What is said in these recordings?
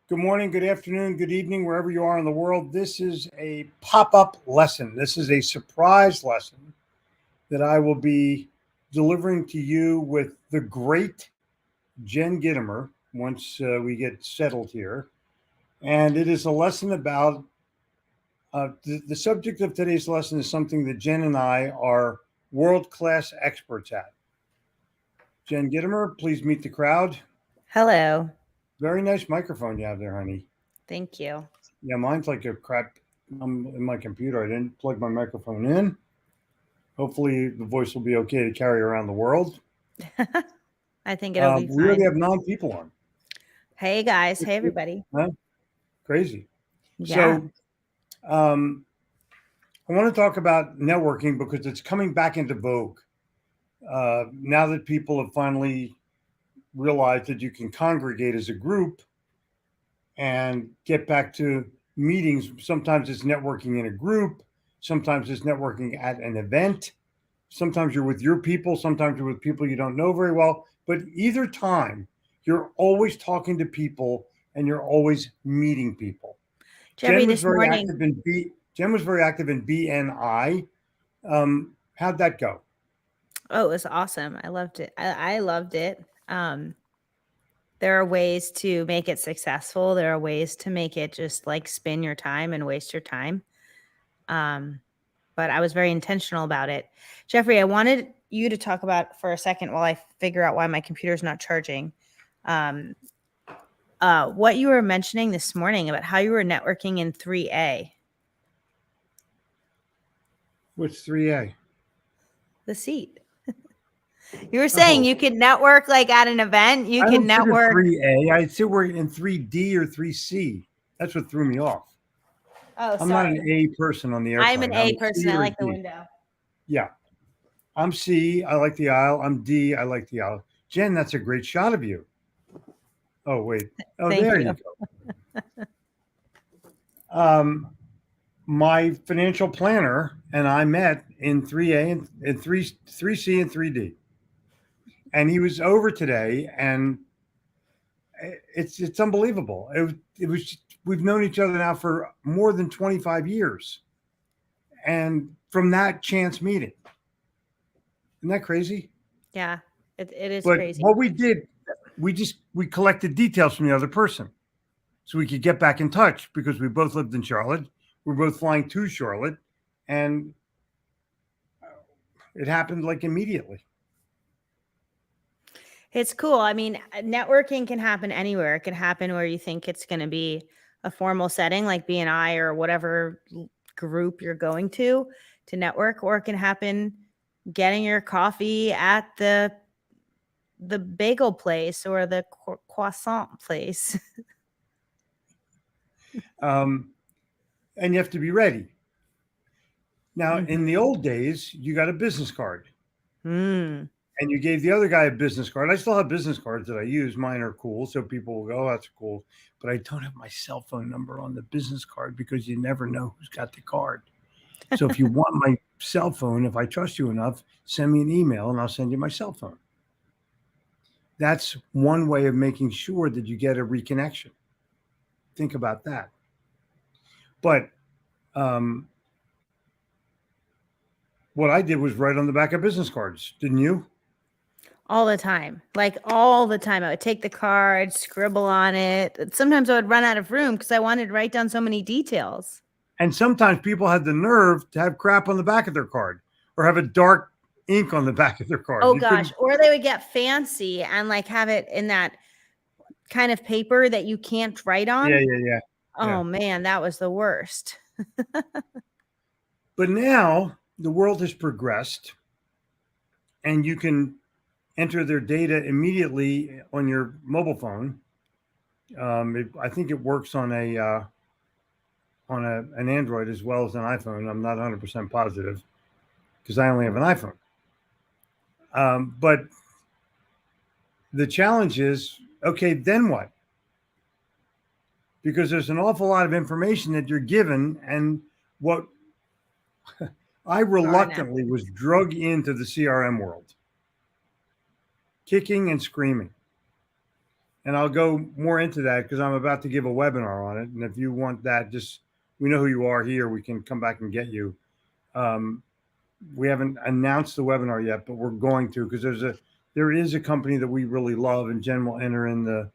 Good morning, good afternoon, good evening, wherever you are in the world. This is a pop up lesson. This is a surprise lesson that I will be delivering to you with the great Jen Gitimer once we get settled here. And it is a lesson about the subject of today's lesson is something that Jen and I are world class experts at. Jen Gitimer, please meet the crowd. Hello. Very nice microphone you have there, honey. Thank you. Yeah, mine's like a crap. I'm in my computer. I didn't plug my microphone in. Hopefully, the voice will be okay to carry around the world. I think it'll be We already fine. have 9 people on. Hey guys. Hey everybody. Huh? Crazy. Yeah. So, um, I want to talk about networking because it's coming back into vogue now that people have finally realized that you can congregate as a group and get back to meetings. Sometimes it's networking in a group, sometimes it's networking at an event. Sometimes you're with your people, sometimes you're with people you don't know very well. But either time, you're always talking to people and you're always meeting people. Jeffrey, this morning. Jen was very active in BNI. How'd that go? Oh, it was awesome. I loved it. I loved it. There are ways to make it successful. There are ways to make it just like spin your time and waste your time. But I was very intentional about it. Jeffrey, I wanted you to talk about for a second while I figure out why my computer's not charging. What you were mentioning this morning about how you were networking in 3A. What's 3A? The seat. You were saying Oh, you could network like at an event. You I can don't sit at network. 3A. I sit we're in 3D or 3C. That's what threw me off. Oh, I'm not an sorry. A person on the I'm an airplane. A I'm person. C I or a like the D. window. Yeah. I'm C. I like the aisle. I'm D. I like the aisle. Jen, that's a great shot of you. Oh, wait. Oh, Thank there you. you go. My financial planner and I met in 3A and 3C and 3D. And he was over today, and it's unbelievable. It was we've known each other now for more than 25 years. And from that chance meeting. Isn't that crazy? Yeah, it is But crazy. what we did, we collected details from the other person so we could get back in touch because we both lived in Charlotte. We're both flying to Charlotte, and it happened like immediately. It's cool. I mean, networking can happen anywhere. It can happen where you think it's going to be a formal setting like BNI or whatever group you're going to network, or it can happen getting your coffee at the bagel place or the croissant place. Um, and you have to be ready. Now, in the old days, you got a business card. Mm. And you gave the other guy a business card. I still have business cards that I use. Mine are cool, so people will go, "Oh, that's cool." But I don't have my cell phone number on the business card because you never know who's got the card. So if you want my cell phone, if I trust you enough, send me an email and I'll send you my cell phone. That's one way of making sure that you get a reconnection. Think about that. But um, what I did was write on the back of business cards, didn't you? All the time. Like all the time. I would take the card, scribble on it. Sometimes I would run out of room because I wanted to write down so many details. And sometimes people had the nerve to have crap on the back of their card or have a dark ink on the back of their card. Oh You gosh. couldn't. Or they would get fancy and like have it in that kind of paper that you can't write Yeah, on. yeah, yeah, yeah. Oh man, that was the worst. But now the world has progressed, and you can enter their data immediately on your mobile phone. I think it works on an Android as well as an iPhone. I'm not 100% positive because I only have an iPhone. But the challenge is, okay, then what? Because there's an awful lot of information that you're given, and what I reluctantly was drug into the CRM world, kicking and screaming. And I'll go more into that because I'm about to give a webinar on it. And if you want that, just we know who you are here. We can come back and get you. Um, we haven't announced the webinar yet, but we're going to because there is a company that we really love, and Jen will enter in the.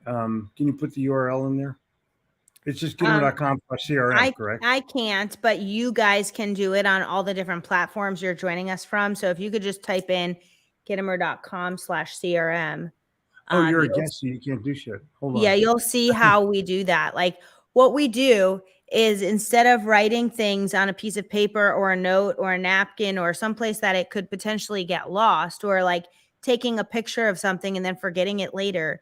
Can you put the URL in there? It's just Um, getimer.com/CRM, I correct? I can't, but you guys can do it on all the different platforms you're joining us from. So if you could just type in getimer.com/CRM, Oh, you're a you'll guest, so you can't do shit. Hold yeah, on. you'll see how we do that. Like what we do is instead of writing things on a piece of paper or a note or a napkin or someplace that it could potentially get lost, or like taking a picture of something and then forgetting it later,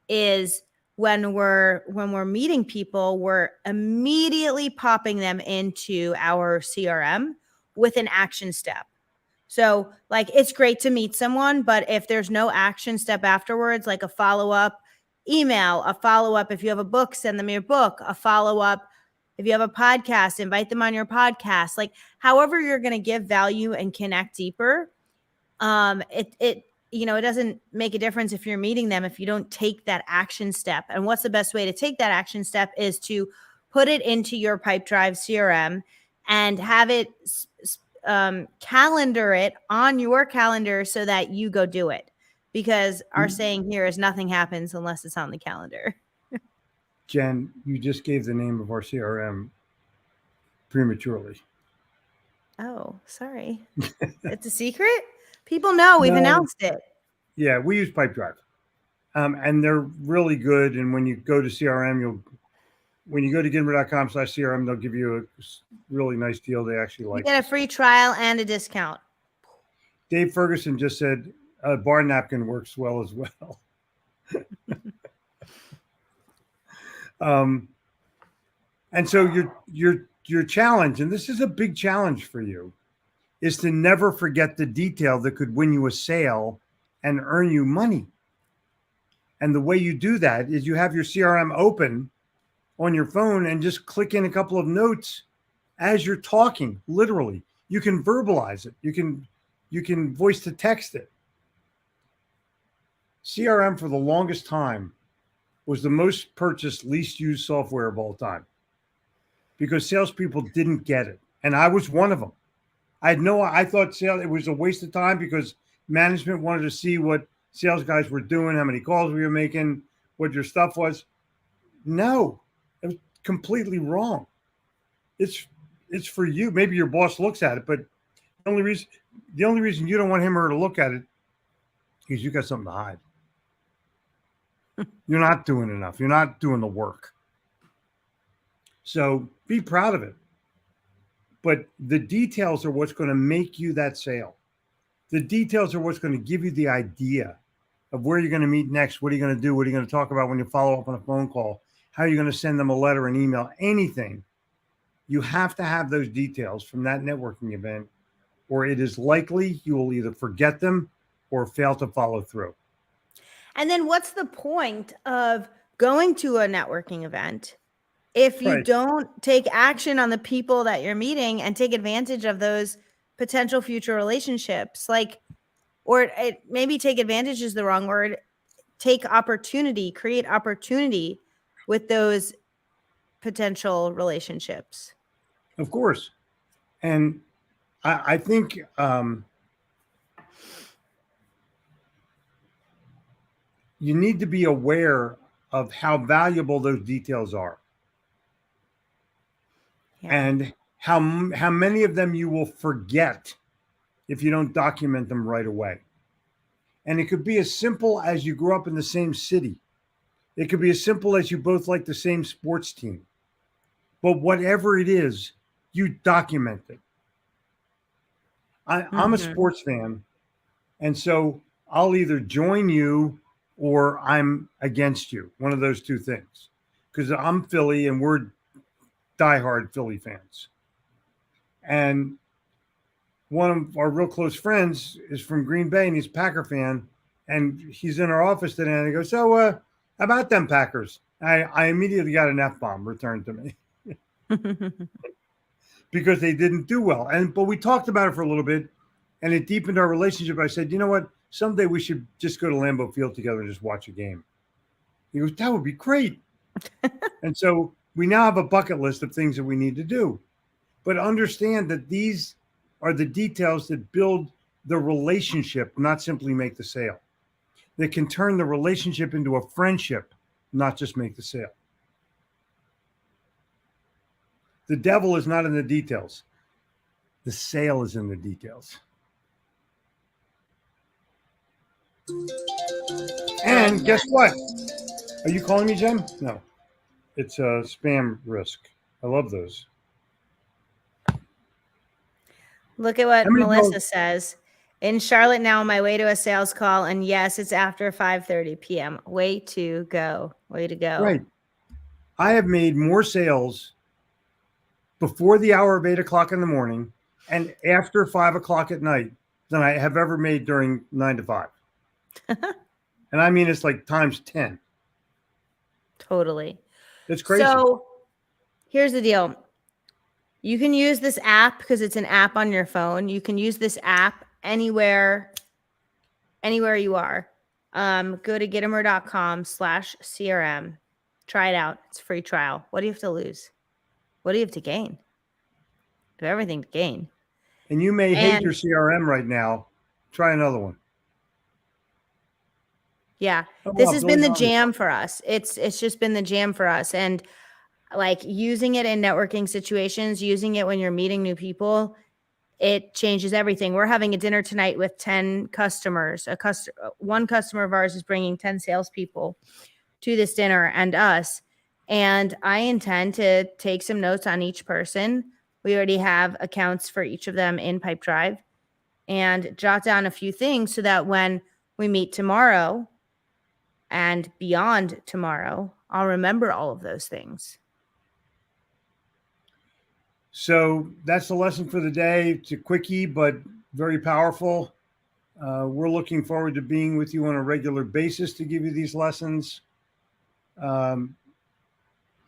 is when we're meeting people, we're immediately popping them into our CRM with an action step. So, like, it's great to meet someone, but if there's no action step afterwards, like a follow up email, a follow up, if you have a book, send them your book, a follow up. If you have a podcast, invite them on your podcast. Like, however, you're going to give value and connect deeper. It doesn't make a difference if you're meeting them if you don't take that action step. And what's the best way to take that action step is to put it into your Pipedrive CRM and have it calendar it on your calendar so that you go do it, because our saying here is nothing happens unless it's on the calendar. Jen, you just gave the name of our CRM prematurely. Oh, sorry. It's a secret. People know we've No, announced it. yeah, we use Pipedrive, and they're really good. And when you go to CRM, when you go to gitmer.com/CRM, they'll give you a really nice deal. They actually You like get a us. free trial and a discount. Dave Ferguson just said a bar napkin works well as well. um, and so your challenge, and this is a big challenge for you, is to never forget the detail that could win you a sale and earn you money. And the way you do that is you have your CRM open on your phone and just click in a couple of notes as you're talking. Literally, you can verbalize it. You can voice to text it. CRM for the longest time was the most purchased, least used software of all time because salespeople didn't get it, and I was one of them. I thought sales it was a waste of time because management wanted to see what sales guys were doing, how many calls we were making, what your stuff was. No, it was completely wrong. It's it's for you. Maybe your boss looks at it, but the only reason the only reason you don't want him or her to look at it is you got something to hide. You're not doing enough. You're not doing the work. So be proud of it. But the details are what's going to make you that sale. The details are what's going to give you the idea of where you're going to meet next. What are you going to do? What are you going to talk about when you follow up on a phone call? How are you going to send them a letter, an email, anything? You have to have those details from that networking event, or it is likely you will either forget them or fail to follow through. And then what's the point of going to a networking event if you Right. don't take action on the people that you're meeting and take advantage of those potential future relationships? Like, or maybe take advantage is the wrong word. Take opportunity, create opportunity with those potential relationships. Of course. And I think you need to be aware of how valuable those details are Yeah. and how many of them you will forget if you don't document them right away. And it could be as simple as you grew up in the same city. It could be as simple as you both like the same sports team. But whatever it is, you document it. I'm a Mhm. sports fan, and so I'll either join you or I'm against you. One of those two things. Because I'm Philly and we're diehard Philly fans. And one of our real close friends is from Green Bay and he's a Packer fan. And he's in our office today and he goes, "So, how about them Packers?" I immediately got an F bomb returned to me because they didn't do well. But we talked about it for a little bit and it deepened our relationship. I said, you know what? Someday we should just go to Lambeau Field together and just watch a game. He goes, that would be great. And so we now have a bucket list of things that we need to do. But understand that these are the details that build the relationship, not simply make the sale. That can turn the relationship into a friendship, not just make the sale. The devil is not in the details. The sale is in the details. And guess what? Are you calling me, Jen? No. It's a spam risk. I love those. Look at what How many Melissa people? says. In Charlotte now, on my way to a sales call, and yes, it's after 5:30 p.m. Way to go. Way to go. Right. I have made more sales before the hour of 8 o'clock in the morning and after 5 o'clock at night than I have ever made during 9 to 5. And I mean, it's like times 10. Totally. It's crazy. So here's the deal. You can use this app because it's an app on your phone. You can use this app anywhere you are. Go to Getimer.com/CRM. Try it out. It's a free trial. What do you have to lose? What do you have to gain? You have everything to gain. And you may hate And your CRM right now. Try another one. yeah, Oh, this wow, has Billy been the Bobby. jam for us. It's just been the jam for us. And like using it in networking situations, using it when you're meeting new people, it changes everything. We're having a dinner tonight with 10 customers. One customer of ours is bringing 10 salespeople to this dinner and us. And I intend to take some notes on each person. We already have accounts for each of them in Pipedrive, and jot down a few things so that when we meet tomorrow and beyond tomorrow, I'll remember all of those things. So that's the lesson for the day. It's a quickie, but very powerful. We're looking forward to being with you on a regular basis to give you these lessons.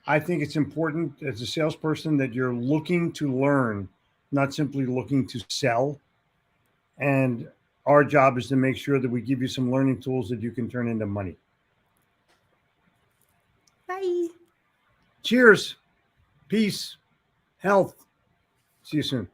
I think it's important as a salesperson that you're looking to learn, not simply looking to sell. And our job is to make sure that we give you some learning tools that you can turn into money. Bye. Cheers, peace, health. See you soon.